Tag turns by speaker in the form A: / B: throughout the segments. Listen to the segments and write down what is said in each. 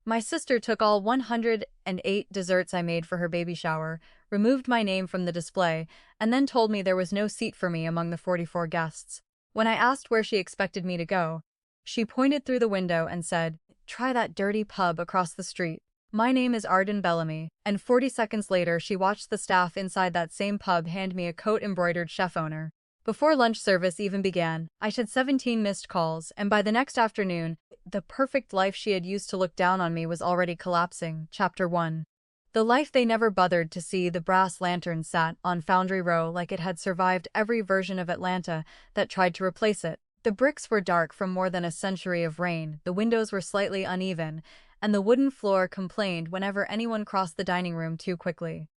A: My sister took all 108 desserts I made for her baby shower, removed my name from the display, and then told me there was no seat for me among the 44 guests. When I asked where she expected me to go, she pointed through the window and said, "Try that dirty pub across the street." My name is Arden Bellamy, and 40 seconds later she watched the staff inside that same pub hand me a coat-embroidered chef owner. Before lunch service even began, I had 17 missed calls, and by the next afternoon, the perfect life she had used to look down on me was already collapsing. Chapter 1. The life they never bothered to see. The brass lantern sat on Foundry Row like it had survived every version of Atlanta that tried to replace it. The bricks were dark from more than a century of rain, the windows were slightly uneven, and the wooden floor complained whenever anyone crossed the dining room too quickly.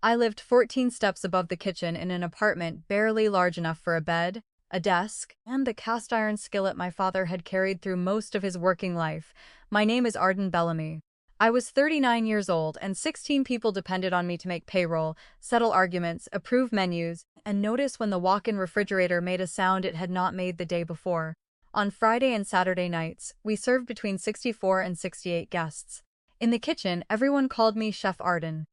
A: I lived 14 steps above the kitchen in an apartment barely large enough for a bed, a desk, and the cast-iron skillet my father had carried through most of his working life. My name is Arden Bellamy. I was 39 years old, and 16 people depended on me to make payroll, settle arguments, approve menus, and notice when the walk-in refrigerator made a sound it had not made the day before. On Friday and Saturday nights, we served between 64 and 68 guests. In the kitchen, everyone called me Chef Arden.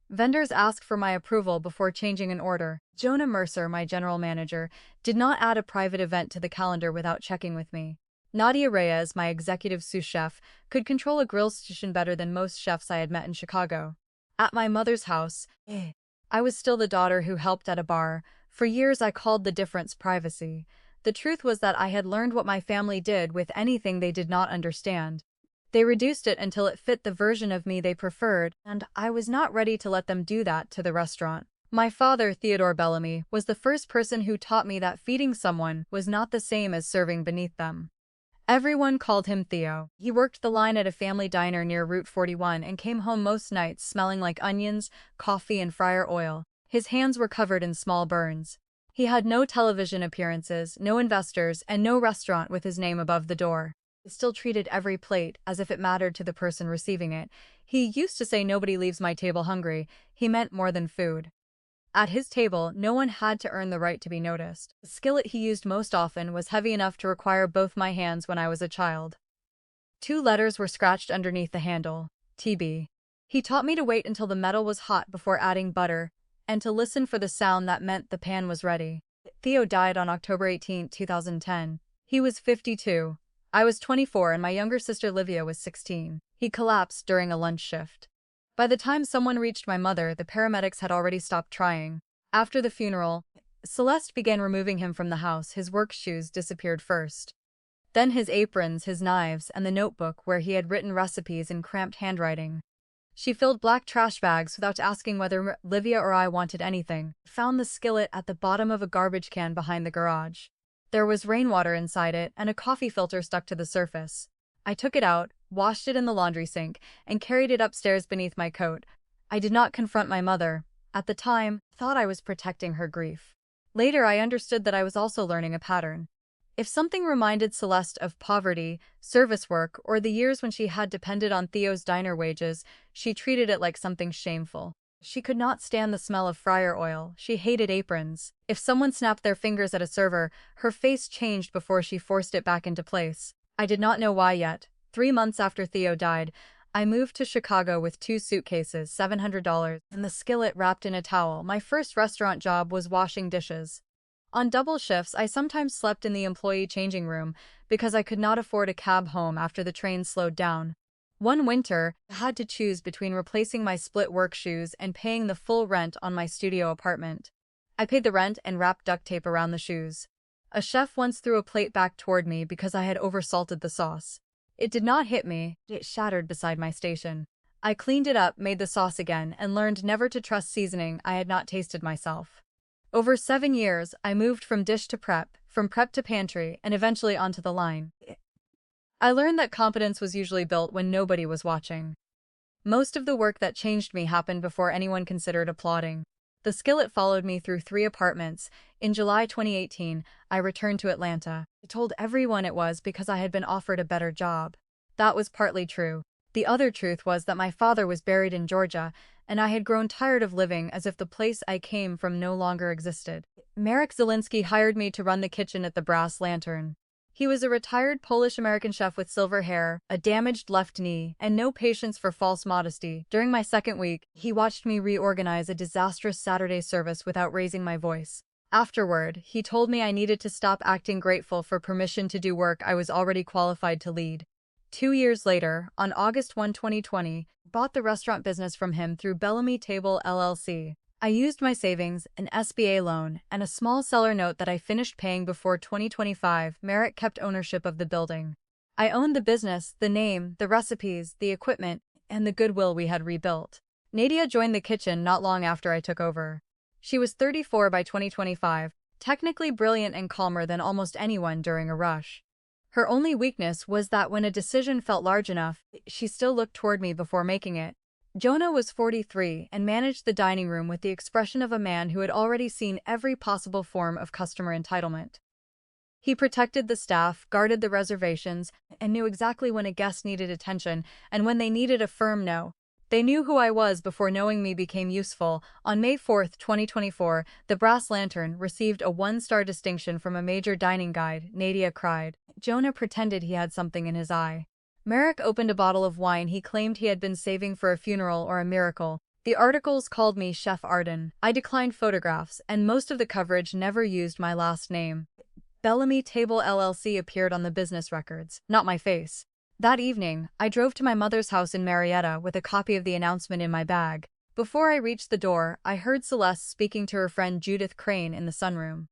A: Vendors asked for my approval before changing an order. Jonah Mercer, my general manager, did not add a private event to the calendar without checking with me. Nadia Reyes, my executive sous chef, could control a grill station better than most chefs I had met in Chicago. At my mother's house, I was still the daughter who helped at a bar. For years I called the difference privacy. The truth was that I had learned what my family did with anything they did not understand. They reduced it until it fit the version of me they preferred, and I was not ready to let them do that to the restaurant. My father, Theodore Bellamy, was the first person who taught me that feeding someone was not the same as serving beneath them. Everyone called him Theo. He worked the line at a family diner near Route 41 and came home most nights smelling like onions, coffee, and fryer oil. His hands were covered in small burns. He had no television appearances, no investors, and no restaurant with his name above the door. He still treated every plate as if it mattered to the person receiving it. He used to say, "Nobody leaves my table hungry." He meant more than food. At his table, no one had to earn the right to be noticed. The skillet he used most often was heavy enough to require both my hands when I was a child. 2 letters were scratched underneath the handle: TB. He taught me to wait until the metal was hot before adding butter, and to listen for the sound that meant the pan was ready. Theo died on October 18, 2010. He was 52. I was 24 and my younger sister Livia was 16. He collapsed during a lunch shift. By the time someone reached my mother, the paramedics had already stopped trying. After the funeral, Celeste began removing him from the house. His work shoes disappeared first. Then his aprons, his knives, and the notebook where he had written recipes in cramped handwriting. She filled black trash bags without asking whether Livia or I wanted anything. Found the skillet at the bottom of a garbage can behind the garage. There was rainwater inside it, and a coffee filter stuck to the surface. I took it out, washed it in the laundry sink, and carried it upstairs beneath my coat. I did not confront my mother. At the time, I thought I was protecting her grief. Later I understood that I was also learning a pattern. If something reminded Celeste of poverty, service work, or the years when she had depended on Theo's diner wages, she treated it like something shameful. She could not stand the smell of fryer oil. She hated aprons. If someone snapped their fingers at a server, her face changed before she forced it back into place. I did not know why yet. 3 months after Theo died, I moved to Chicago with 2 suitcases, $700, and the skillet wrapped in a towel. My first restaurant job was washing dishes. On double shifts, I sometimes slept in the employee changing room because I could not afford a cab home after the train slowed down. One winter, I had to choose between replacing my split work shoes and paying the full rent on my studio apartment. I paid the rent and wrapped duct tape around the shoes. A chef once threw a plate back toward me because I had oversalted the sauce. It did not hit me, it shattered beside my station. I cleaned it up, made the sauce again, and learned never to trust seasoning I had not tasted myself. Over 7 years, I moved from dish to prep, from prep to pantry, and eventually onto the line. I learned that competence was usually built when nobody was watching. Most of the work that changed me happened before anyone considered applauding. The skillet followed me through 3 apartments. In July 2018, I returned to Atlanta. I told everyone it was because I had been offered a better job. That was partly true. The other truth was that my father was buried in Georgia, and I had grown tired of living as if the place I came from no longer existed. Marek Zielinski hired me to run the kitchen at the Brass Lantern. He was a retired Polish-American chef with silver hair, a damaged left knee, and no patience for false modesty. During my second week, he watched me reorganize a disastrous Saturday service without raising my voice. Afterward, he told me I needed to stop acting grateful for permission to do work I was already qualified to lead. 2 years later, on August 1, 2020, I bought the restaurant business from him through Bellamy Table LLC. I used my savings, an SBA loan, and a small seller note that I finished paying before 2025. Merrick kept ownership of the building. I owned the business, the name, the recipes, the equipment, and the goodwill we had rebuilt. Nadia joined the kitchen not long after I took over. She was 34 by 2025, technically brilliant and calmer than almost anyone during a rush. Her only weakness was that when a decision felt large enough, she still looked toward me before making it. Jonah was 43 and managed the dining room with the expression of a man who had already seen every possible form of customer entitlement. He protected the staff, guarded the reservations, and knew exactly when a guest needed attention and when they needed a firm no. They knew who I was before knowing me became useful. On May 4, 2024, the Brass Lantern received a 1-star distinction from a major dining guide. Nadia cried. Jonah pretended he had something in his eye. Merrick opened a bottle of wine he claimed he had been saving for a funeral or a miracle. The articles called me Chef Arden. I declined photographs, and most of the coverage never used my last name. Bellamy Table LLC appeared on the business records, not my face. That evening, I drove to my mother's house in Marietta with a copy of the announcement in my bag. Before I reached the door, I heard Celeste speaking to her friend Judith Crane in the sunroom.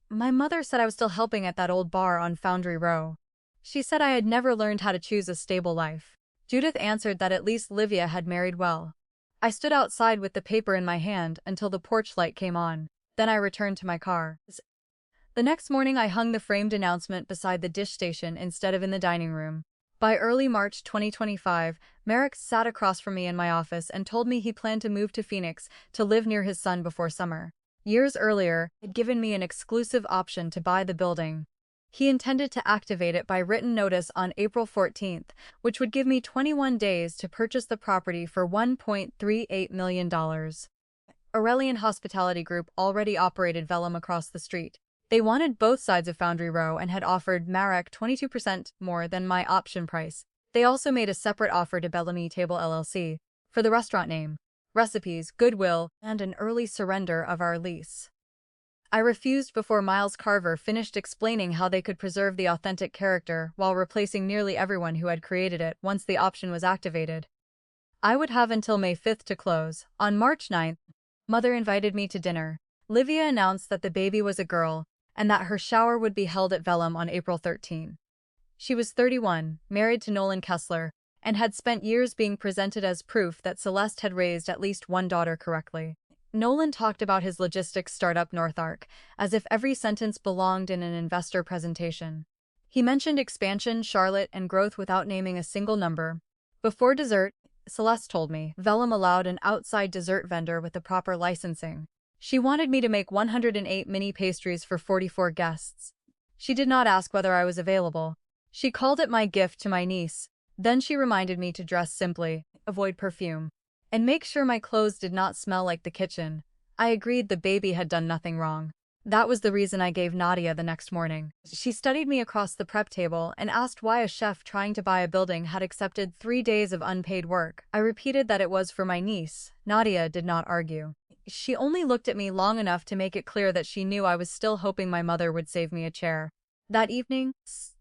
A: My mother said I was still helping at that old bar on Foundry Row. She said I had never learned how to choose a stable life. Judith answered that at least Livia had married well. I stood outside with the paper in my hand until the porch light came on. Then I returned to my car. The next morning I hung the framed announcement beside the dish station instead of in the dining room. By early March 2025, Merrick sat across from me in my office and told me he planned to move to Phoenix to live near his son before summer. Years earlier, he had given me an exclusive option to buy the building. He intended to activate it by written notice on April 14th, which would give me 21 days to purchase the property for $1.38 million. Aurelian Hospitality Group already operated Vellum across the street. They wanted both sides of Foundry Row and had offered Marek 22% more than my option price. They also made a separate offer to Bellamy Table LLC for the restaurant name, recipes, goodwill, and an early surrender of our lease. I refused before Miles Carver finished explaining how they could preserve the authentic character while replacing nearly everyone who had created it once the option was activated. I would have until May 5th to close. On March 9th, Mother invited me to dinner. Livia announced that the baby was a girl and that her shower would be held at Vellum on April 13. She was 31, married to Nolan Kessler, and had spent years being presented as proof that Celeste had raised at least one daughter correctly. Nolan talked about his logistics startup NorthArc, as if every sentence belonged in an investor presentation. He mentioned expansion, Charlotte, and growth without naming a single number. Before dessert, Celeste told me, Vellum allowed an outside dessert vendor with the proper licensing. She wanted me to make 108 mini pastries for 44 guests. She did not ask whether I was available. She called it my gift to my niece. Then she reminded me to dress simply, avoid perfume, and make sure my clothes did not smell like the kitchen. I agreed the baby had done nothing wrong. That was the reason I gave Nadia the next morning. She studied me across the prep table and asked why a chef trying to buy a building had accepted 3 days of unpaid work. I repeated that it was for my niece. Nadia did not argue. She only looked at me long enough to make it clear that she knew I was still hoping my mother would save me a chair. That evening,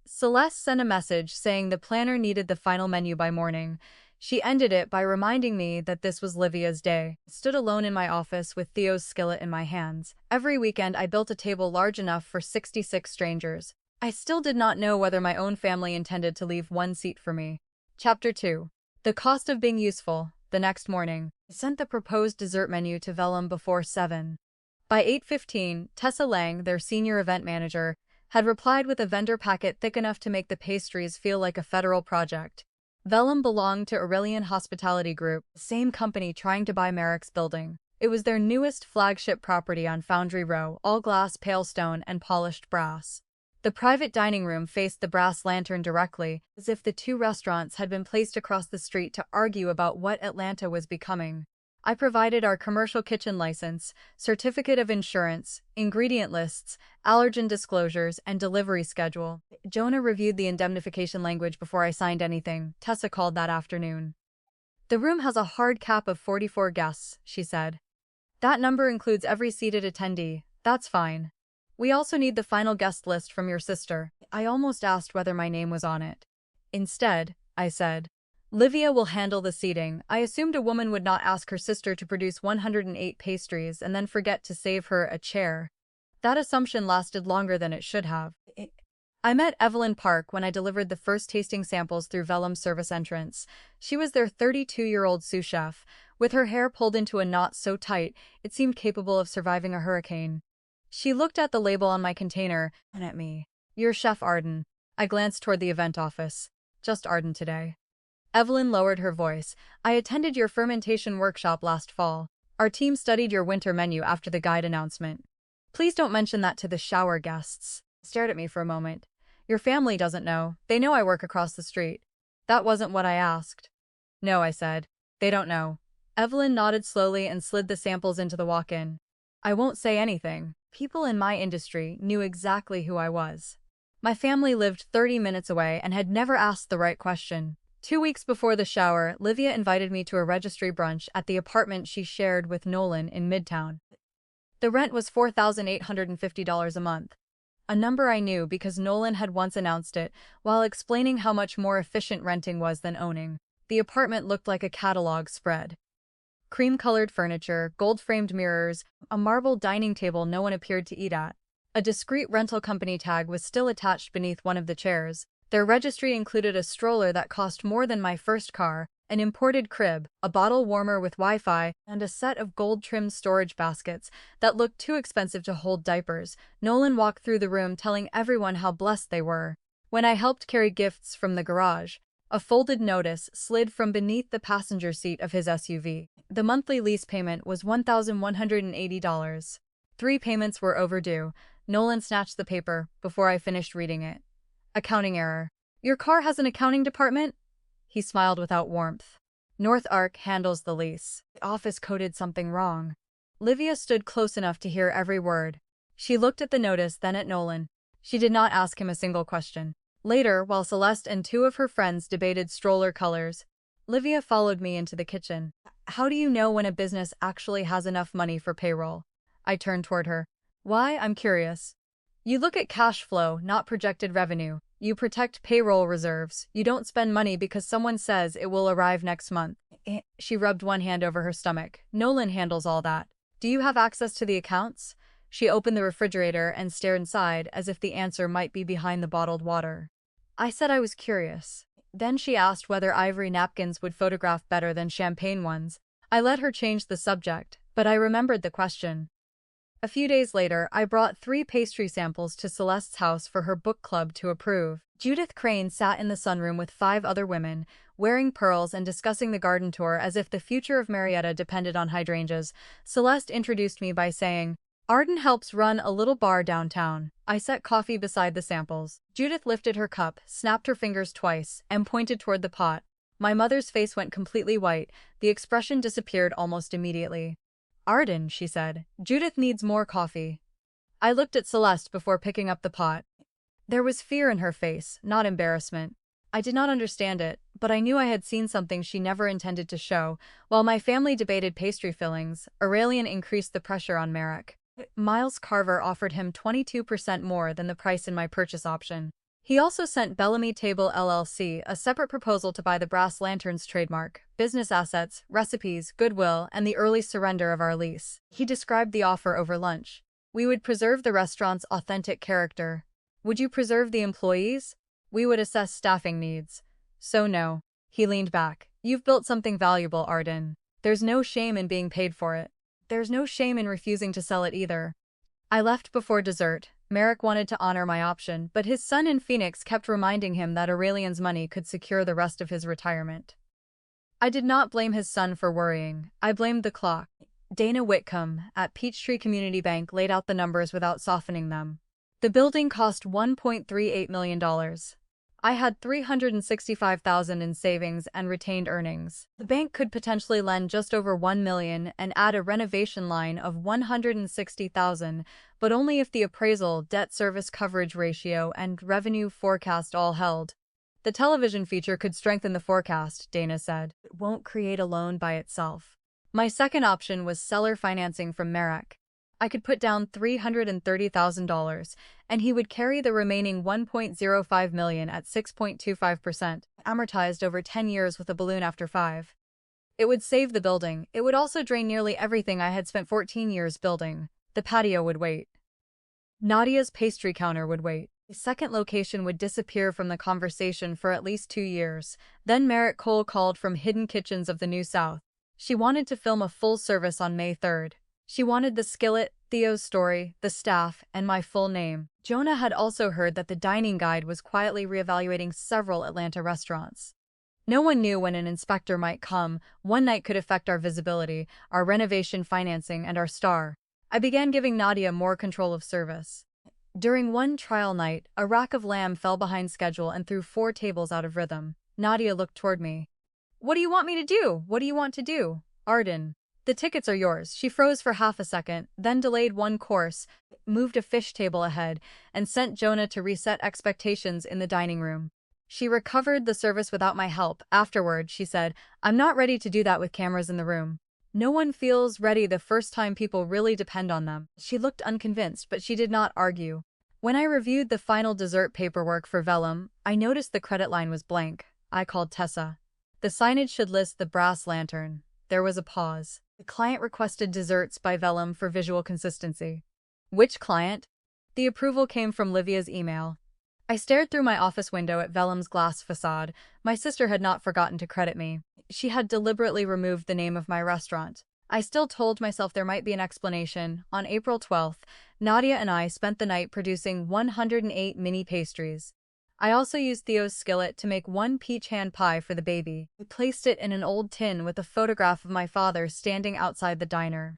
A: Celeste sent a message saying the planner needed the final menu by morning. She ended it by reminding me that this was Livia's day. I stood alone in my office with Theo's skillet in my hands. Every weekend I built a table large enough for 66 strangers. I still did not know whether my own family intended to leave one seat for me. Chapter 2. The cost of being useful. The next morning, I sent the proposed dessert menu to Vellum before 7. By 8:15, Tessa Lang, their senior event manager, had replied with a vendor packet thick enough to make the pastries feel like a federal project. Vellum belonged to Aurelian Hospitality Group, the same company trying to buy Merrick's building. It was their newest flagship property on Foundry Row, all glass, pale stone, and polished brass. The private dining room faced the Brass Lantern directly, as if the two restaurants had been placed across the street to argue about what Atlanta was becoming. I provided our commercial kitchen license, certificate of insurance, ingredient lists, allergen disclosures, and delivery schedule. Jonah reviewed the indemnification language before I signed anything, Tessa called that afternoon. The room has a hard cap of 44 guests, she said. That number includes every seated attendee. That's fine. We also need the final guest list from your sister. I almost asked whether my name was on it. Instead, I said, Livia will handle the seating. I assumed a woman would not ask her sister to produce 108 pastries and then forget to save her a chair. That assumption lasted longer than it should have. I met Evelyn Park when I delivered the first tasting samples through Vellum's service entrance. She was their 32-year-old sous chef, with her hair pulled into a knot so tight it seemed capable of surviving a hurricane. She looked at the label on my container and at me. You're Chef Arden. I glanced toward the event office. Just Arden today. Evelyn lowered her voice. I attended your fermentation workshop last fall. Our team studied your winter menu after the guide announcement. Please don't mention that to the shower guests. Stared at me for a moment. Your family doesn't know. They know I work across the street. That wasn't what I asked. No, I said. They don't know. Evelyn nodded slowly and slid the samples into the walk-in. I won't say anything. People in my industry knew exactly who I was. My family lived 30 minutes away and had never asked the right question. 2 weeks before the shower, Livia invited me to a registry brunch at the apartment she shared with Nolan in Midtown. The rent was $4,850 a month. A number I knew because Nolan had once announced it, while explaining how much more efficient renting was than owning. The apartment looked like a catalog spread. Cream-colored furniture, gold-framed mirrors, a marble dining table no one appeared to eat at. A discreet rental company tag was still attached beneath one of the chairs. Their registry included a stroller that cost more than my first car, an imported crib, a bottle warmer with Wi-Fi, and a set of gold-trimmed storage baskets that looked too expensive to hold diapers. Nolan walked through the room telling everyone how blessed they were. When I helped carry gifts from the garage, a folded notice slid from beneath the passenger seat of his SUV. The monthly lease payment was $1,180. 3 payments were overdue. Nolan snatched the paper before I finished reading it. Accounting error. Your car has an accounting department? He smiled without warmth. North Arc handles the lease. The office coded something wrong. Livia stood close enough to hear every word. She looked at the notice, then at Nolan. She did not ask him a single question. Later, while Celeste and 2 of her friends debated stroller colors, Livia followed me into the kitchen. How do you know when a business actually has enough money for payroll? I turned toward her. Why? I'm curious. You look at cash flow, not projected revenue. You protect payroll reserves. You don't spend money because someone says it will arrive next month. She rubbed one hand over her stomach. Nolan handles all that. Do you have access to the accounts? She opened the refrigerator and stared inside as if the answer might be behind the bottled water. I said I was curious. Then she asked whether ivory napkins would photograph better than champagne ones. I let her change the subject, but I remembered the question. A few days later, I brought 3 pastry samples to Celeste's house for her book club to approve. Judith Crane sat in the sunroom with 5 other women, wearing pearls and discussing the garden tour as if the future of Marietta depended on hydrangeas. Celeste introduced me by saying, Arden helps run a little bar downtown. I set coffee beside the samples. Judith lifted her cup, snapped her fingers twice, and pointed toward the pot. My mother's face went completely white. The expression disappeared almost immediately. Arden, she said, Judith needs more coffee. I looked at Celeste before picking up the pot. There was fear in her face, not embarrassment. I did not understand it, but I knew I had seen something she never intended to show. While my family debated pastry fillings, Aurelian increased the pressure on Merrick. Miles Carver offered him 22% more than the price in my purchase option. He also sent Bellamy Table LLC a separate proposal to buy the Brass Lanterns trademark, business assets, recipes, goodwill, and the early surrender of our lease. He described the offer over lunch. We would preserve the restaurant's authentic character. Would you preserve the employees? We would assess staffing needs. So no. He leaned back. You've built something valuable, Arden. There's no shame in being paid for it. There's no shame in refusing to sell it either. I left before dessert. Merrick wanted to honor my option, but his son in Phoenix kept reminding him that Aurelian's money could secure the rest of his retirement. I did not blame his son for worrying. I blamed the clock. Dana Whitcomb, at Peachtree Community Bank, laid out the numbers without softening them. The building cost $1.38 million. I had $365,000 in savings and retained earnings. The bank could potentially lend just over $1 million and add a renovation line of $160,000, but only if the appraisal, debt service coverage ratio, and revenue forecast all held. The television feature could strengthen the forecast, Dana said. It won't create a loan by itself. My second option was seller financing from Merrick. I could put down $330,000, and he would carry the remaining $1.05 million at 6.25%, amortized over 10 years with a balloon after 5. It would save the building. It would also drain nearly everything I had spent 14 years building. The patio would wait. Nadia's pastry counter would wait. A second location would disappear from the conversation for at least 2 years. Then Merrick Cole called from Hidden Kitchens of the New South. She wanted to film a full service on May 3rd. She wanted the skillet, Theo's story, the staff, and my full name. Jonah had also heard that the dining guide was quietly reevaluating several Atlanta restaurants. No one knew when an inspector might come. One night could affect our visibility, our renovation financing, and our star. I began giving Nadia more control of service. During one trial night, a rack of lamb fell behind schedule and threw 4 tables out of rhythm. Nadia looked toward me. "What do you want me to do? What do you want to do?" "Arden, the tickets are yours." She froze for half a second, then delayed one course, moved a fish table ahead, and sent Jonah to reset expectations in the dining room. She recovered the service without my help. Afterward, she said, "I'm not ready to do that with cameras in the room." No one feels ready the first time people really depend on them. She looked unconvinced, but she did not argue. When I reviewed the final dessert paperwork for Vellum, I noticed the credit line was blank. I called Tessa. The signage should list the brass lantern. There was a pause. The client requested desserts by Vellum for visual consistency. Which client? The approval came from Livia's email. I stared through my office window at Vellum's glass facade. My sister had not forgotten to credit me. She had deliberately removed the name of my restaurant. I still told myself there might be an explanation. On April 12th, Nadia and I spent the night producing 108 mini pastries. I also used Theo's skillet to make 1 peach hand pie for the baby. We placed it in an old tin with a photograph of my father standing outside the diner.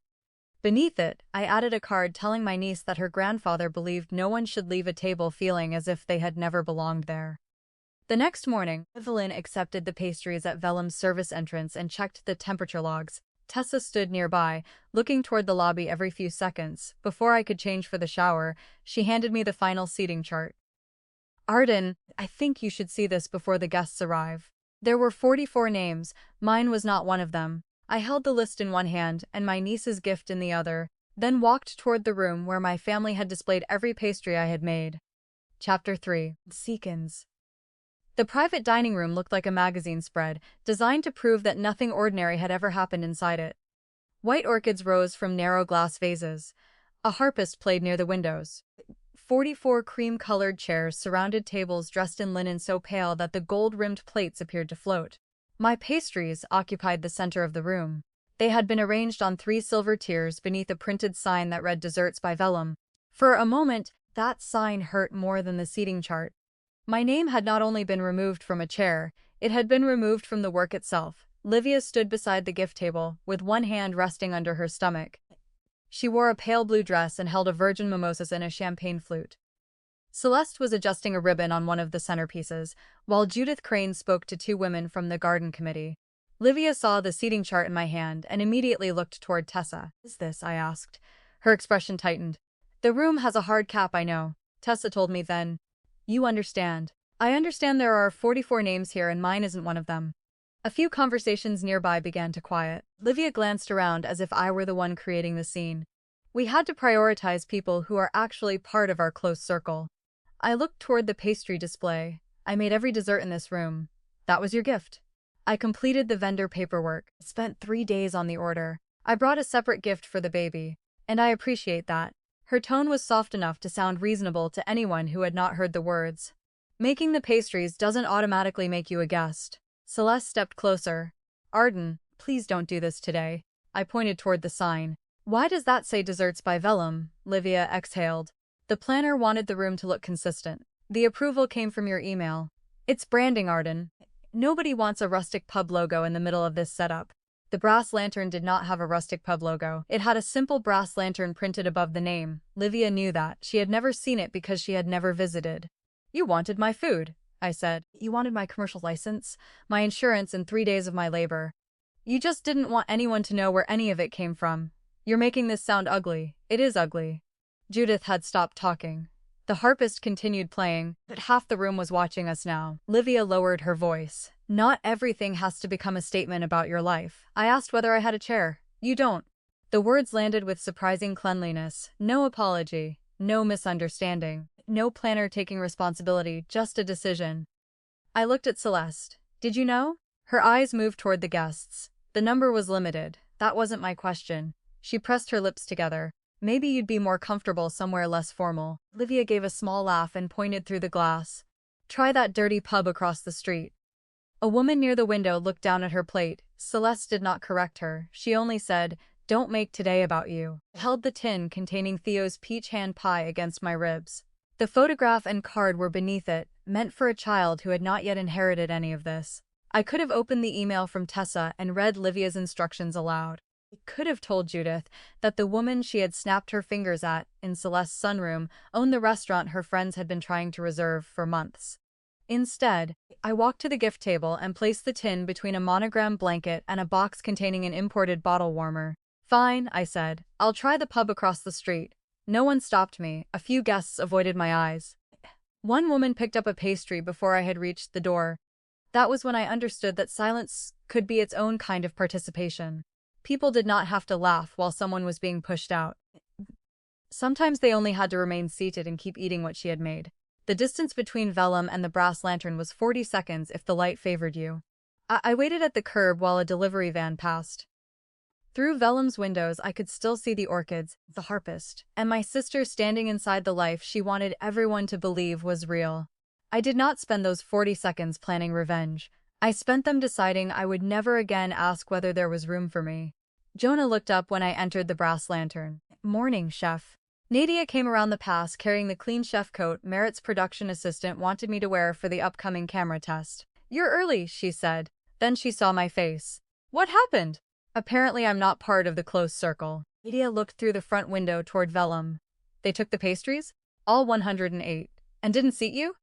A: Beneath it, I added a card telling my niece that her grandfather believed no one should leave a table feeling as if they had never belonged there. The next morning, Evelyn accepted the pastries at Vellum's service entrance and checked the temperature logs. Tessa stood nearby, looking toward the lobby every few seconds. Before I could change for the shower, she handed me the final seating chart. "Arden, I think you should see this before the guests arrive." There were 44 names. Mine was not one of them. I held the list in one hand and my niece's gift in the other, then walked toward the room where my family had displayed every pastry I had made. Chapter 3. Seekins. The private dining room looked like a magazine spread, designed to prove that nothing ordinary had ever happened inside it. White orchids rose from narrow glass vases. A harpist played near the windows. 44 cream-colored chairs surrounded tables dressed in linen so pale that the gold-rimmed plates appeared to float. My pastries occupied the center of the room. They had been arranged on 3 silver tiers beneath a printed sign that read "Desserts by Vellum." For a moment, that sign hurt more than the seating chart. My name had not only been removed from a chair, it had been removed from the work itself. Livia stood beside the gift table, with one hand resting under her stomach. She wore a pale blue dress and held a virgin mimosas and a champagne flute. Celeste was adjusting a ribbon on one of the centerpieces, while Judith Crane spoke to 2 women from the garden committee. Livia saw the seating chart in my hand and immediately looked toward Tessa. "What is this?" I asked. Her expression tightened. "The room has a hard cap, I know," Tessa told me then. "You understand. I understand there are 44 names here and mine isn't one of them." A few conversations nearby began to quiet. Livia glanced around as if I were the one creating the scene. We had to prioritize people who are actually part of our close circle. I looked toward the pastry display. "I made every dessert in this room. That was your gift." I completed the vendor paperwork. Spent 3 days on the order. I brought a separate gift for the baby. And I appreciate that. Her tone was soft enough to sound reasonable to anyone who had not heard the words. "Making the pastries doesn't automatically make you a guest." Celeste stepped closer. "Arden, please don't do this today." I pointed toward the sign. "Why does that say Desserts by Vellum?" Livia exhaled. "The planner wanted the room to look consistent. The approval came from your email. It's branding, Arden. Nobody wants a rustic pub logo in the middle of this setup." The brass lantern did not have a rustic pub logo. It had a simple brass lantern printed above the name. Livia knew that. She had never seen it because she had never visited. "You wanted my food," I said. You wanted my commercial license, my insurance, and 3 days of my labor. You just didn't want anyone to know where any of it came from. You're making this sound ugly. It is ugly. Judith had stopped talking. The harpist continued playing, but half the room was watching us now. Livia lowered her voice. Not everything has to become a statement about your life. I asked whether I had a chair. You don't. The words landed with surprising cleanliness. No apology. No misunderstanding. No planner taking responsibility, just a decision. I looked at Celeste. Did you know? Her eyes moved toward the guests. The number was limited. That wasn't my question. She pressed her lips together. Maybe you'd be more comfortable somewhere less formal. Livia gave a small laugh and pointed through the glass. Try that dirty pub across the street. A woman near the window looked down at her plate. Celeste did not correct her. She only said, "Don't make today about you." I held the tin containing Theo's peach hand pie against my ribs. The photograph and card were beneath it, meant for a child who had not yet inherited any of this. I could have opened the email from Tessa and read Livia's instructions aloud. I could have told Judith that the woman she had snapped her fingers at in Celeste's sunroom owned the restaurant her friends had been trying to reserve for months. Instead, I walked to the gift table and placed the tin between a monogram blanket and a box containing an imported bottle warmer. Fine, I said. I'll try the pub across the street. No one stopped me. A few guests avoided my eyes. One woman picked up a pastry before I had reached the door. That was when I understood that silence could be its own kind of participation. People did not have to laugh while someone was being pushed out. Sometimes they only had to remain seated and keep eating what she had made. The distance between Vellum and the brass lantern was 40 seconds if the light favored you. I waited at the curb while a delivery van passed. Through Vellum's windows I could still see the orchids, the harpist, and my sister standing inside the life she wanted everyone to believe was real. I did not spend those 40 seconds planning revenge. I spent them deciding I would never again ask whether there was room for me. Jonah looked up when I entered the brass lantern. Morning, chef. Nadia came around the pass carrying the clean chef coat Merritt's production assistant wanted me to wear for the upcoming camera test. You're early, she said. Then she saw my face. What happened? Apparently I'm not part of the close circle. Nadia looked through the front window toward Vellum. They took the pastries? All 108. And didn't seat you?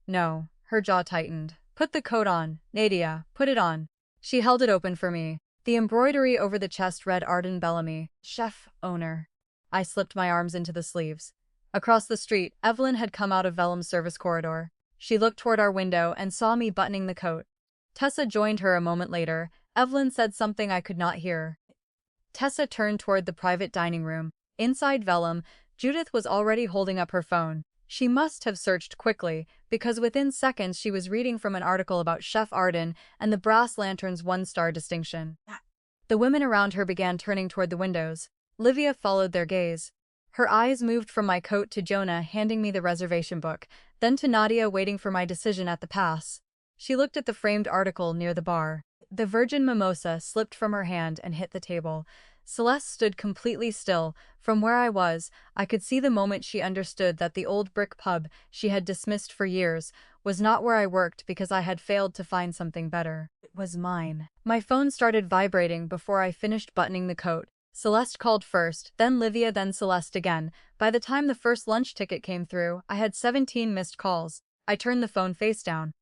A: No. Her jaw tightened. Put the coat on, Nadia, put it on. She held it open for me. The embroidery over the chest read Arden Bellamy, chef, owner. I slipped my arms into the sleeves. Across the street, Evelyn had come out of Vellum's service corridor. She looked toward our window and saw me buttoning the coat. Tessa joined her a moment later. Evelyn said something I could not hear. Tessa turned toward the private dining room. Inside Vellum, Judith was already holding up her phone. She must have searched quickly, because within seconds she was reading from an article about Chef Arden and the brass lantern's one-star distinction. The women around her began turning toward the windows. Livia followed their gaze. Her eyes moved from my coat to Jonah handing me the reservation book, then to Nadia waiting for my decision at the pass. She looked at the framed article near the bar. The virgin mimosa slipped from her hand and hit the table. Celeste stood completely still. From where I was, I could see the moment she understood that the old brick pub she had dismissed for years was not where I worked because I had failed to find something better. It was mine. My phone started vibrating before I finished buttoning the coat. Celeste called first, then Livia, then Celeste again. By the time the first lunch ticket came through, I had 17 missed calls. I turned the phone face down.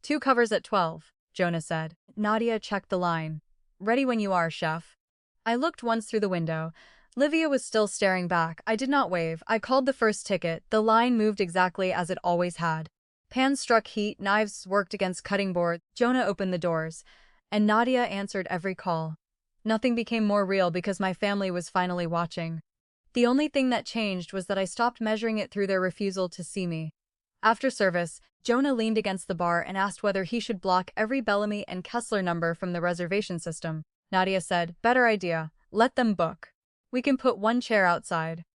A: 2 covers at 12, Jonah said. Nadia checked the line. Ready when you are, chef. I looked once through the window. Livia was still staring back. I did not wave. I called the first ticket. The line moved exactly as it always had. Pans struck heat, knives worked against cutting boards. Jonah opened the doors, and Nadia answered every call. Nothing became more real because my family was finally watching. The only thing that changed was that I stopped measuring it through their refusal to see me. After service, Jonah leaned against the bar and asked whether he should block every Bellamy and Kessler number from the reservation system. Nadia said, better idea. Let them book. We can put 1 chair outside.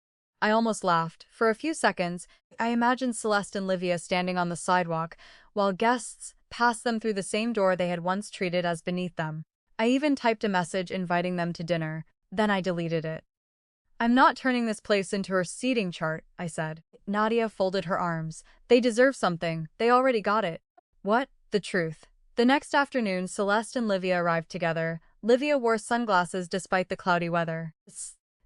A: I almost laughed. For a few seconds, I imagined Celeste and Livia standing on the sidewalk, while guests passed them through the same door they had once treated as beneath them. I even typed a message inviting them to dinner. Then I deleted it. I'm not turning this place into her seating chart, I said. Nadia folded her arms. They deserve something. They already got it. What? The truth. The next afternoon, Celeste and Livia arrived together. Livia wore sunglasses despite the cloudy weather.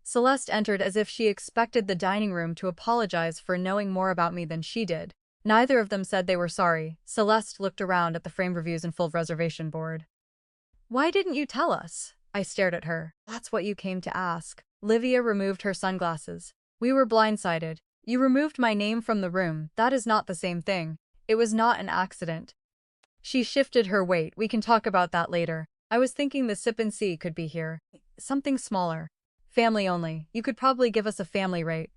A: Celeste entered as if she expected the dining room to apologize for knowing more about me than she did. Neither of them said they were sorry. Celeste looked around at the framed reviews and full reservation board. Why didn't you tell us? I stared at her. That's what you came to ask. Livia removed her sunglasses. We were blindsided. You removed my name from the room. That is not the same thing. It was not an accident. She shifted her weight. We can talk about that later. I was thinking the sip and see could be here. Something smaller. Family only. You could probably give us a family rate.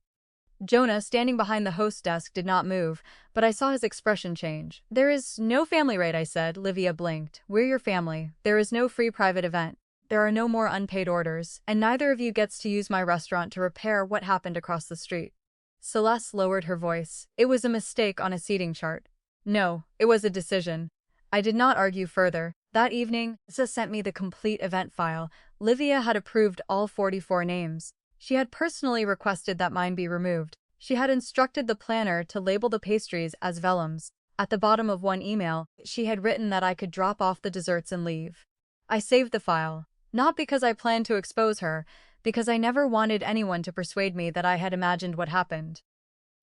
A: Jonah, standing behind the host desk, did not move, but I saw his expression change. There is no family rate, I said. Livia blinked. We're your family. There is no free private event. There are no more unpaid orders, and neither of you gets to use my restaurant to repair what happened across the street. Celeste lowered her voice. It was a mistake on a seating chart. No, it was a decision. I did not argue further. That evening, Lisa sent me the complete event file. Livia had approved all 44 names. She had personally requested that mine be removed. She had instructed the planner to label the pastries as vellums. At the bottom of one email, she had written that I could drop off the desserts and leave. I saved the file. Not because I planned to expose her, because I never wanted anyone to persuade me that I had imagined what happened.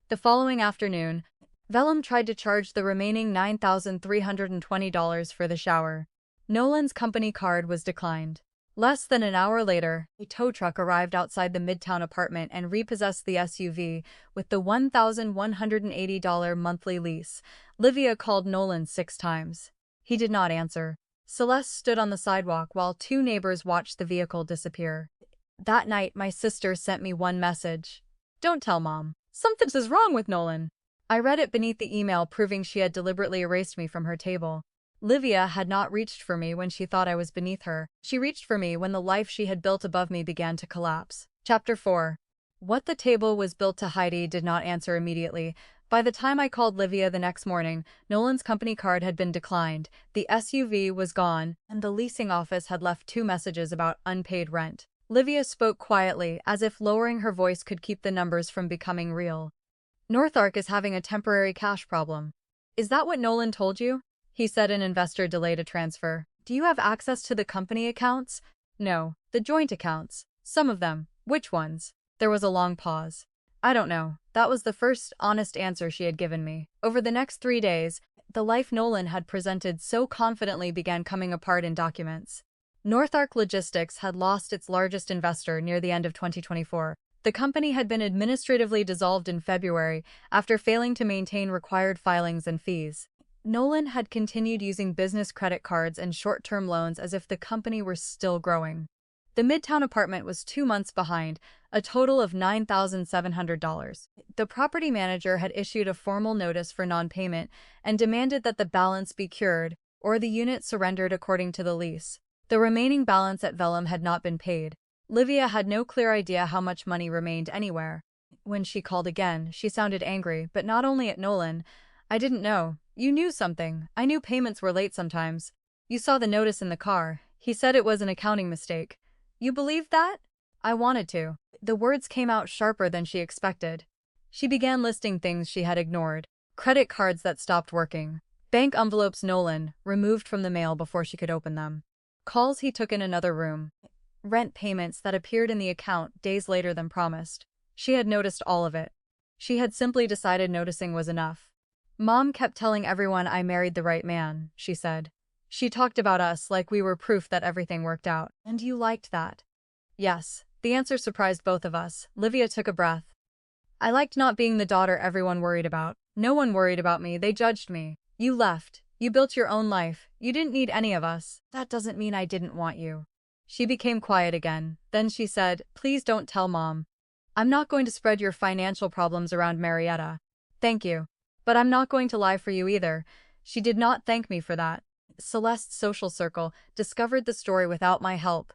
A: The following afternoon, Vellum tried to charge the remaining $9,320 for the shower. Nolan's company card was declined. Less than an hour later, a tow truck arrived outside the Midtown apartment and repossessed the SUV with the $1,180 monthly lease. Livia called Nolan 6 times. He did not answer. Celeste stood on the sidewalk while 2 neighbors watched the vehicle disappear. That night, my sister sent me one message. Don't tell Mom. Something is wrong with Nolan. I read it beneath the email, proving she had deliberately erased me from her table. Livia had not reached for me when she thought I was beneath her. She reached for me when the life she had built above me began to collapse. Chapter 4. What the table was built to Heidi did not answer immediately. By the time I called Livia the next morning, Nolan's company card had been declined, the SUV was gone, and the leasing office had left 2 messages about unpaid rent. Livia spoke quietly, as if lowering her voice could keep the numbers from becoming real. Northark is having a temporary cash problem. Is that what Nolan told you? He said an investor delayed a transfer. Do you have access to the company accounts? No, the joint accounts. Some of them. Which ones? There was a long pause. I don't know. That was the first honest answer she had given me. Over the next 3 days, the life Nolan had presented so confidently began coming apart in documents. Northark Logistics had lost its largest investor near the end of 2024. The company had been administratively dissolved in February after failing to maintain required filings and fees. Nolan had continued using business credit cards and short-term loans as if the company were still growing. The Midtown apartment was 2 months behind, a total of $9,700. The property manager had issued a formal notice for non-payment and demanded that the balance be cured or the unit surrendered according to the lease. The remaining balance at Vellum had not been paid. Livia had no clear idea how much money remained anywhere. When she called again, she sounded angry, but not only at Nolan. I didn't know. You knew something. I knew payments were late sometimes. You saw the notice in the car. He said it was an accounting mistake. You believed that? I wanted to. The words came out sharper than she expected. She began listing things she had ignored. Credit cards that stopped working. Bank envelopes Nolan removed from the mail before she could open them. Calls he took in another room. Rent payments that appeared in the account days later than promised. She had noticed all of it. She had simply decided noticing was enough. Mom kept telling everyone I married the right man, she said. She talked about us like we were proof that everything worked out. And you liked that? Yes. The answer surprised both of us. Livia took a breath. I liked not being the daughter everyone worried about. No one worried about me, they judged me. You left. You built your own life. You didn't need any of us. That doesn't mean I didn't want you. She became quiet again. Then she said, please don't tell Mom. I'm not going to spread your financial problems around Marietta. Thank you. But I'm not going to lie for you either. She did not thank me for that. Celeste's social circle discovered the story without my help.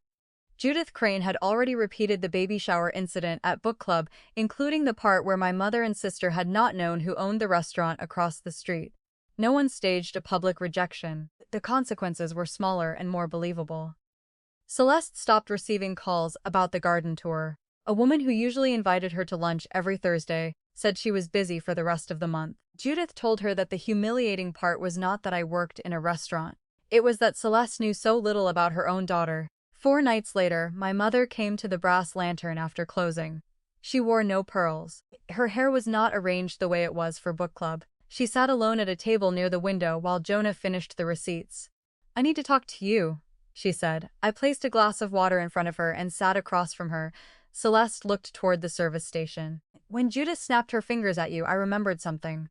A: Judith Crane had already repeated the baby shower incident at book club, including the part where my mother and sister had not known who owned the restaurant across the street. No one staged a public rejection. The consequences were smaller and more believable. Celeste stopped receiving calls about the garden tour. A woman who usually invited her to lunch every Thursday said she was busy for the rest of the month. Judith told her that the humiliating part was not that I worked in a restaurant. It was that Celeste knew so little about her own daughter. 4 nights later, my mother came to the brass lantern after closing. She wore no pearls. Her hair was not arranged the way it was for book club. She sat alone at a table near the window while Jonah finished the receipts. "I need to talk to you," she said. I placed a glass of water in front of her and sat across from her. Celeste looked toward the service station. "When Judith snapped her fingers at you, I remembered something."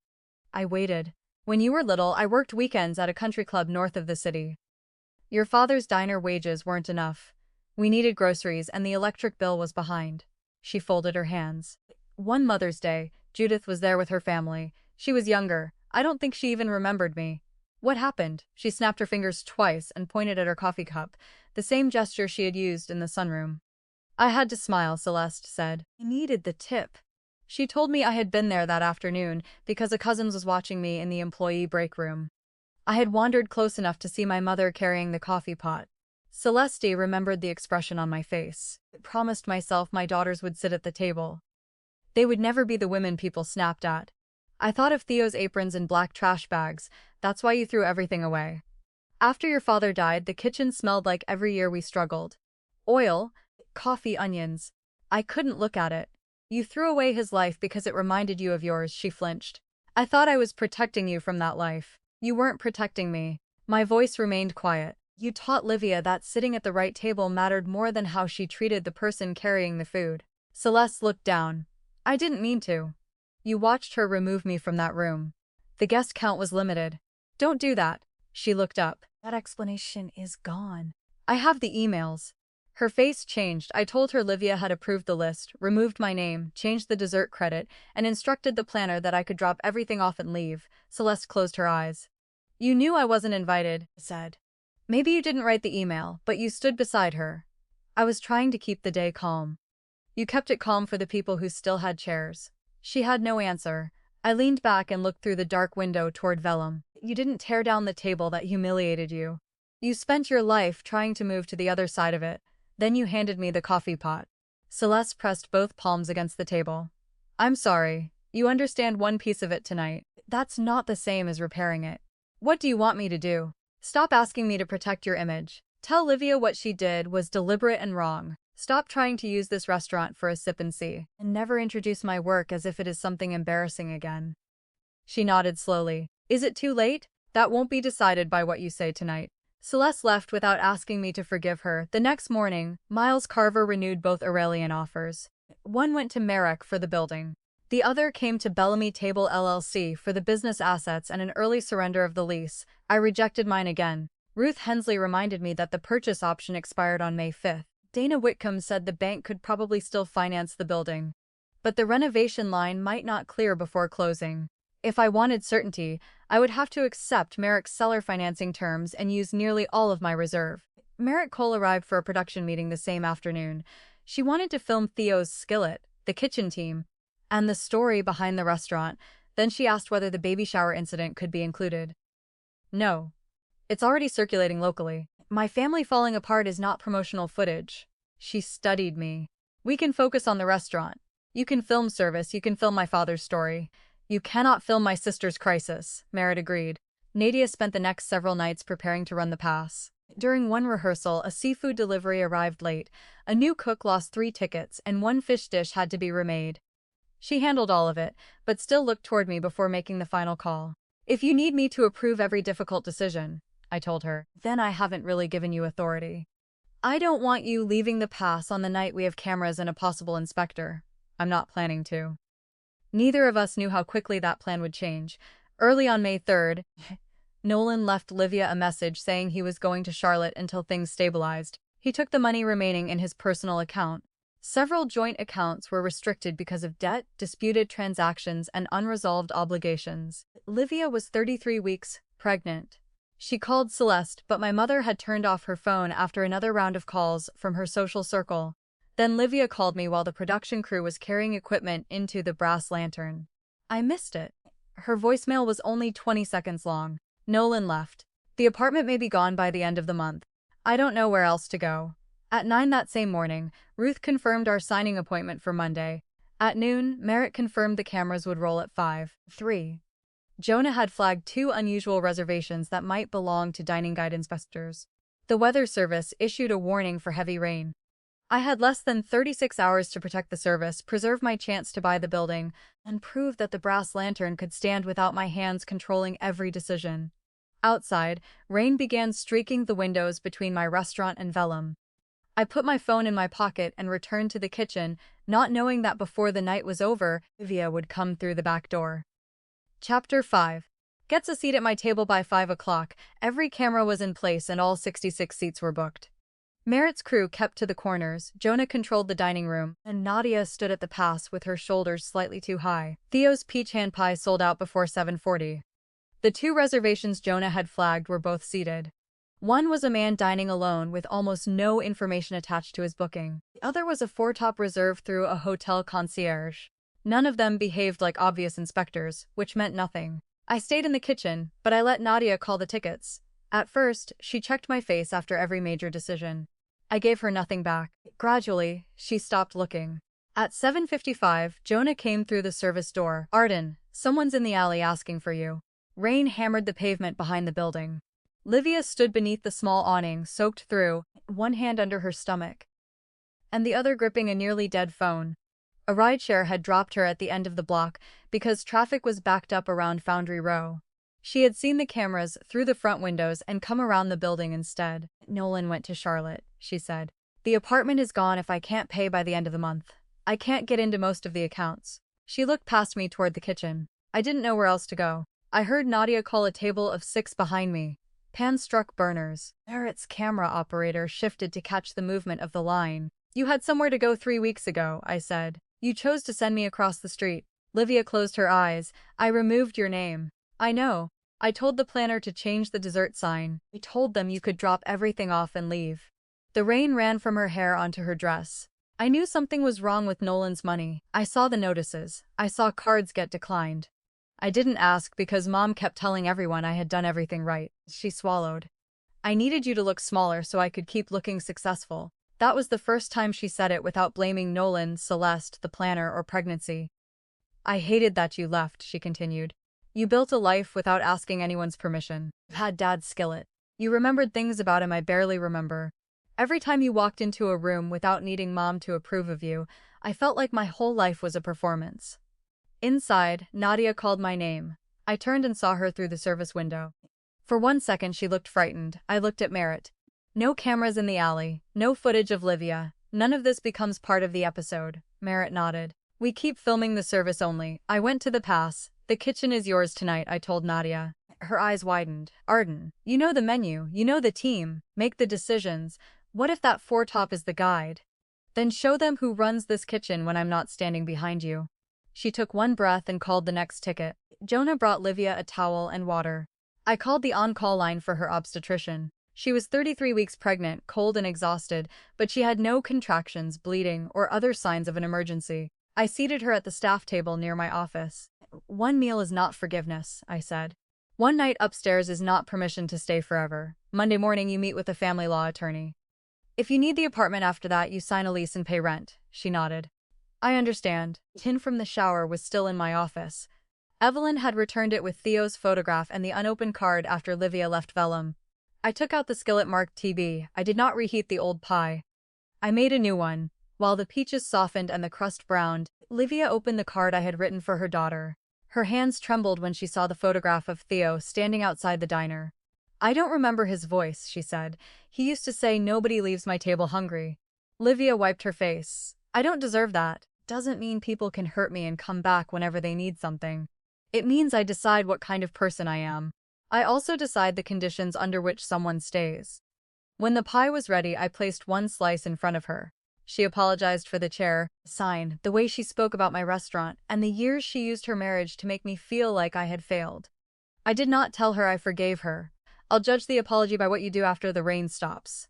A: I waited. "When you were little, I worked weekends at a country club north of the city. Your father's diner wages weren't enough. We needed groceries and the electric bill was behind." She folded her hands. "One Mother's Day, Judith was there with her family. She was younger. I don't think she even remembered me." "What happened?" She snapped her fingers twice and pointed at her coffee cup, the same gesture she had used in the sunroom. "I had to smile," Celeste said. "I needed the tip." She told me I had been there that afternoon because a cousin was watching me in the employee break room. I had wandered close enough to see my mother carrying the coffee pot. Celeste remembered the expression on my face. I promised myself my daughters would sit at the table. They would never be the women people snapped at. I thought of Theo's aprons and black trash bags. "That's why you threw everything away." "After your father died, the kitchen smelled like every year we struggled. Oil, coffee, onions. I couldn't look at it." "You threw away his life because it reminded you of yours," she flinched. "I thought I was protecting you from that life. You weren't protecting me." My voice remained quiet. "You taught Livia that sitting at the right table mattered more than how she treated the person carrying the food." Celeste looked down. "I didn't mean to." "You watched her remove me from that room. The guest count was limited." "Don't do that." She looked up. "That explanation is gone." "I have the emails." Her face changed. I told her Livia had approved the list, removed my name, changed the dessert credit, and instructed the planner that I could drop everything off and leave. Celeste closed her eyes. "You knew I wasn't invited," I said. "Maybe you didn't write the email, but you stood beside her." I was trying to keep the day calm. "You kept it calm for the people who still had chairs." She had no answer. I leaned back and looked through the dark window toward Vellum. "You didn't tear down the table that humiliated you. You spent your life trying to move to the other side of it. Then you handed me the coffee pot." Celeste pressed both palms against the table. "I'm sorry. You understand one piece of it tonight. That's not the same as repairing it." "What do you want me to do?" "Stop asking me to protect your image. Tell Livia what she did was deliberate and wrong. Stop trying to use this restaurant for a sip and see. And never introduce my work as if it is something embarrassing again." She nodded slowly. "Is it too late?" "That won't be decided by what you say tonight." Celeste left without asking me to forgive her. The next morning, Miles Carver renewed both Aurelian offers. One went to Merrick for the building. The other came to Bellamy Table LLC for the business assets and an early surrender of the lease. I rejected mine again. Ruth Hensley reminded me that the purchase option expired on May 5th. Dana Whitcomb said the bank could probably still finance the building, but the renovation line might not clear before closing. If I wanted certainty, I would have to accept Merrick's seller financing terms and use nearly all of my reserve. Merrick Cole arrived for a production meeting the same afternoon. She wanted to film Theo's skillet, the kitchen team, and the story behind the restaurant. Then she asked whether the baby shower incident could be included. "No. It's already circulating locally. My family falling apart is not promotional footage." She studied me. "We can focus on the restaurant. You can film service, you can film my father's story. You cannot film my sister's crisis," Merritt agreed. Nadia spent the next several nights preparing to run the pass. During one rehearsal, a seafood delivery arrived late. A new cook lost 3 tickets, and one fish dish had to be remade. She handled all of it, but still looked toward me before making the final call. "If you need me to approve every difficult decision," I told her, "then I haven't really given you authority. I don't want you leaving the pass on the night we have cameras and a possible inspector. I'm not planning to." Neither of us knew how quickly that plan would change. Early on May 3rd, Nolan left Livia a message saying he was going to Charlotte until things stabilized. He took the money remaining in his personal account. Several joint accounts were restricted because of debt, disputed transactions, and unresolved obligations. Livia was 33 weeks pregnant. She called Celeste, but my mother had turned off her phone after another round of calls from her social circle. Then Livia called me while the production crew was carrying equipment into the Brass Lantern. I missed it. Her voicemail was only 20 seconds long. Nolan left. "The apartment may be gone by the end of the month. I don't know where else to go." At 9 that same morning, Ruth confirmed our signing appointment for Monday. At noon, Merritt confirmed the cameras would roll at 5:03. Jonah had flagged 2 unusual reservations that might belong to dining guide inspectors. The Weather Service issued a warning for heavy rain. I had less than 36 hours to protect the service, preserve my chance to buy the building, and prove that the brass lantern could stand without my hands controlling every decision. Outside, rain began streaking the windows between my restaurant and Vellum. I put my phone in my pocket and returned to the kitchen, not knowing that before the night was over, Olivia would come through the back door. Chapter 5. Gets a seat at my table by 5 o'clock. Every camera was in place and all 66 seats were booked. Merritt's crew kept to the corners, Jonah controlled the dining room, and Nadia stood at the pass with her shoulders slightly too high. Theo's peach hand pie sold out before 7:40. The 2 reservations Jonah had flagged were both seated. One was a man dining alone with almost no information attached to his booking. The other was a 4-top reserve through a hotel concierge. None of them behaved like obvious inspectors, which meant nothing. I stayed in the kitchen, but I let Nadia call the tickets. At first, she checked my face after every major decision. I gave her nothing back. Gradually, she stopped looking. At 7:55, Jonah came through the service door. "Arden, someone's in the alley asking for you." Rain hammered the pavement behind the building. Livia stood beneath the small awning, soaked through, one hand under her stomach, and the other gripping a nearly dead phone. A rideshare had dropped her at the end of the block because traffic was backed up around Foundry Row. She had seen the cameras through the front windows and come around the building instead. "Nolan went to Charlotte," she said. "The apartment is gone if I can't pay by the end of the month. I can't get into most of the accounts." She looked past me toward the kitchen. I didn't know where else to go. I heard Nadia call a table of 6 behind me. Pan struck burners. Merritt's camera operator shifted to catch the movement of the line. "You had somewhere to go 3 weeks ago," I said. "You chose to send me across the street." Livia closed her eyes. "I removed your name." "I know. I told the planner to change the dessert sign. I told them you could drop everything off and leave." The rain ran from her hair onto her dress. I knew something was wrong with Nolan's money. I saw the notices. I saw cards get declined. I didn't ask because Mom kept telling everyone I had done everything right. She swallowed. "I needed you to look smaller so I could keep looking successful." That was the first time she said it without blaming Nolan, Celeste, the planner, or pregnancy. "I hated that you left," she continued. "You built a life without asking anyone's permission. You had Dad's skillet. You remembered things about him I barely remember. Every time you walked into a room without needing Mom to approve of you, I felt like my whole life was a performance." Inside, Nadia called my name. I turned and saw her through the service window. For 1 second she looked frightened. I looked at Merritt. "No cameras in the alley, no footage of Livia. None of this becomes part of the episode." Merritt nodded. "We keep filming the service only." I went to the pass. "The kitchen is yours tonight," I told Nadia. Her eyes widened. "Arden, you know the menu, you know the team. Make the decisions. What if that 4-top is the guide? Then show them who runs this kitchen when I'm not standing behind you." She took one breath and called the next ticket. Jonah brought Livia a towel and water. I called the on-call line for her obstetrician. She was 33 weeks pregnant, cold and exhausted, but she had no contractions, bleeding, or other signs of an emergency. I seated her at the staff table near my office. "One meal is not forgiveness," I said. "One night upstairs is not permission to stay forever. Monday morning you meet with a family law attorney. If you need the apartment after that, you sign a lease and pay rent." She nodded. "I understand." Tin from the shower was still in my office. Evelyn had returned it with Theo's photograph and the unopened card after Livia left Vellum. I took out the skillet marked TB. I did not reheat the old pie. I made a new one. While the peaches softened and the crust browned, Livia opened the card I had written for her daughter. Her hands trembled when she saw the photograph of Theo standing outside the diner. "I don't remember his voice," she said. "He used to say nobody leaves my table hungry." Livia wiped her face. "I don't deserve that. Doesn't mean people can hurt me and come back whenever they need something. It means I decide what kind of person I am. I also decide the conditions under which someone stays." When the pie was ready, I placed one slice in front of her. She apologized for the chair, sign, the way she spoke about my restaurant, and the years she used her marriage to make me feel like I had failed. I did not tell her I forgave her. "I'll judge the apology by what you do after the rain stops."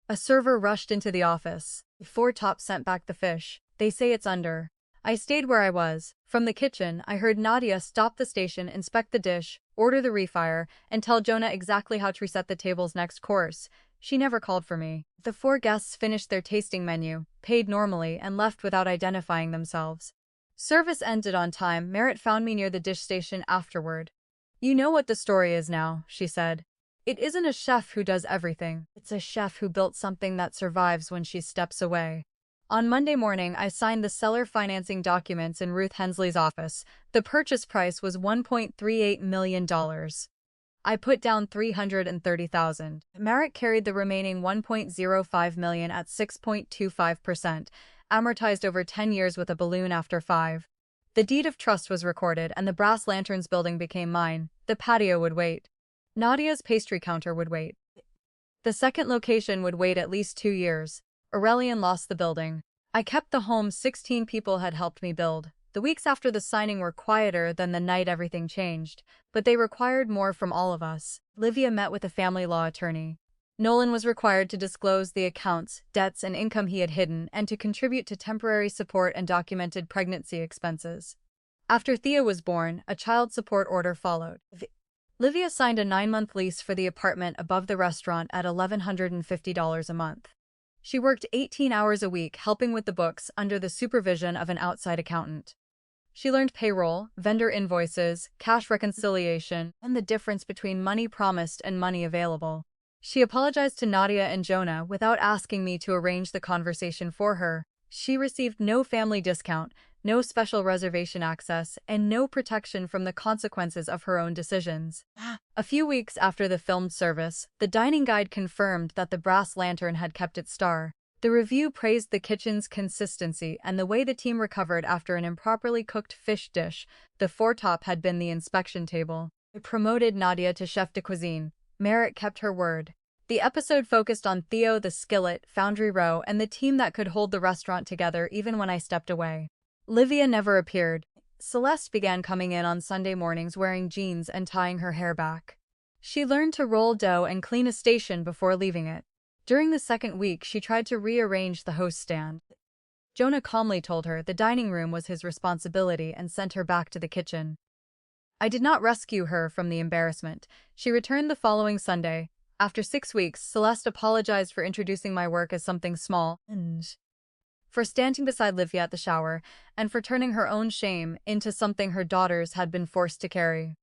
A: A server rushed into the office. 4-top sent back the fish. "They say it's under." I stayed where I was. From the kitchen, I heard Nadia stop the station, inspect the dish, order the refire, and tell Jonah exactly how to reset the table's next course. She never called for me. The 4 guests finished their tasting menu, paid normally, and left without identifying themselves. Service ended on time. Merritt found me near the dish station afterward. "You know what the story is now," she said. It isn't a chef who does everything. It's a chef who built something that survives when she steps away. On Monday morning, I signed the seller financing documents in Ruth Hensley's office. The purchase price was $1.38 million. I put down $330,000. Merrick carried the remaining $1.05 million at 6.25%, amortized over 10 years with a balloon after 5. The deed of trust was recorded and the Brass Lanterns building became mine. The patio would wait. Nadia's pastry counter would wait. The second location would wait at least 2 years. Aurelian lost the building. I kept the home 16 people had helped me build. The weeks after the signing were quieter than the night everything changed, but they required more from all of us. Livia met with a family law attorney. Nolan was required to disclose the accounts, debts, and income he had hidden and to contribute to temporary support and documented pregnancy expenses. After Thea was born, a child support order followed. Livia signed a 9-month lease for the apartment above the restaurant at $1,150 a month. She worked 18 hours a week helping with the books under the supervision of an outside accountant. She learned payroll, vendor invoices, cash reconciliation, and the difference between money promised and money available. She apologized to Nadia and Jonah without asking me to arrange the conversation for her. She received no family discount, no special reservation access, and no protection from the consequences of her own decisions. A few weeks after the filmed service, the dining guide confirmed that the Brass Lantern had kept its star. The review praised the kitchen's consistency and the way the team recovered after an improperly cooked fish dish. The foretop had been the inspection table. It promoted Nadia to chef de cuisine. Merritt kept her word. The episode focused on Theo the Skillet, Foundry Row, and the team that could hold the restaurant together even when I stepped away. Livia never appeared. Celeste began coming in on Sunday mornings wearing jeans and tying her hair back. She learned to roll dough and clean a station before leaving it. During the second week, she tried to rearrange the host stand. Jonah calmly told her the dining room was his responsibility and sent her back to the kitchen. I did not rescue her from the embarrassment. She returned the following Sunday. After 6 weeks, Celeste apologized for introducing my work as something small, and for standing beside Livia at the shower, and for turning her own shame into something her daughters had been forced to carry.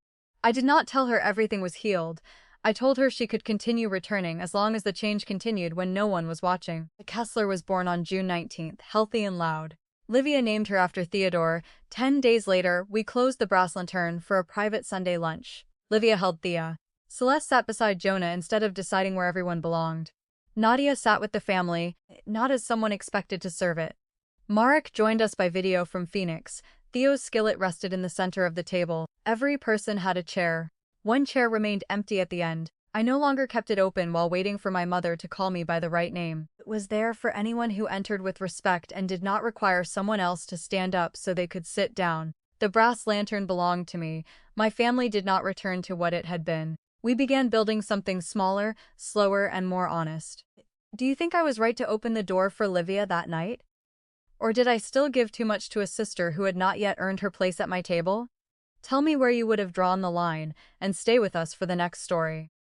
A: I did not tell her everything was healed. I told her she could continue returning as long as the change continued when no one was watching. Kessler was born on June 19th, healthy and loud. Livia named her after Theodore. 10 days later, we closed the Brass Lantern for a private Sunday lunch. Livia held Thea. Celeste sat beside Jonah instead of deciding where everyone belonged. Nadia sat with the family, not as someone expected to serve it. Marek joined us by video from Phoenix. Theo's skillet rested in the center of the table. Every person had a chair. One chair remained empty at the end. I no longer kept it open while waiting for my mother to call me by the right name. It was there for anyone who entered with respect and did not require someone else to stand up so they could sit down. The Brass Lantern belonged to me. My family did not return to what it had been. We began building something smaller, slower, and more honest. Do you think I was right to open the door for Livia that night? Or did I still give too much to a sister who had not yet earned her place at my table? Tell me where you would have drawn the line, and stay with us for the next story.